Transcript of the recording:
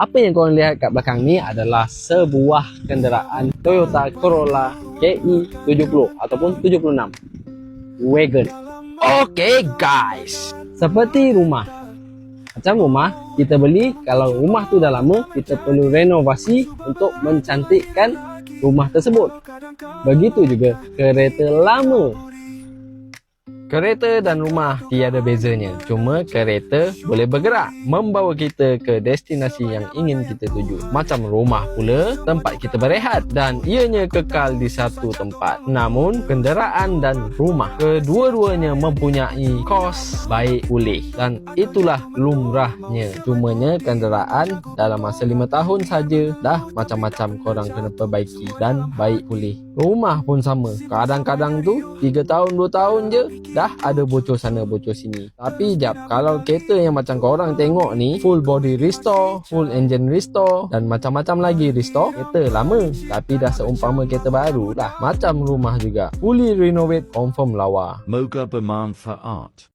Apa yang korang lihat kat belakang ni adalah sebuah kenderaan Toyota Corolla KE 70 ataupun 76 wagon. Okay guys, seperti rumah. Macam rumah, kita beli, kalau rumah tu dah lama, kita perlu renovasi untuk mencantikkan rumah tersebut. Begitu juga kereta lama. Kereta dan rumah tiada bezanya. Cuma kereta boleh bergerak, membawa kita ke destinasi yang ingin kita tuju. Macam rumah pula, tempat kita berehat dan ianya kekal di satu tempat. Namun, kenderaan dan rumah, kedua-duanya mempunyai kos baik pulih. Dan itulah lumrahnya. Cumanya kenderaan dalam masa 5 tahun saja dah macam-macam korang kena perbaiki dan baik pulih. Rumah pun sama. Kadang-kadang tu 3 tahun 2 tahun je dah ada bocor sana bocor sini. Tapi jap, kalau kereta yang macam korang tengok ni, full body restore, full engine restore dan macam-macam lagi restore, kereta lama tapi dah seumpama kereta baru lah. Macam rumah juga, fully renovate, confirm lawa. Moga bermanfaat.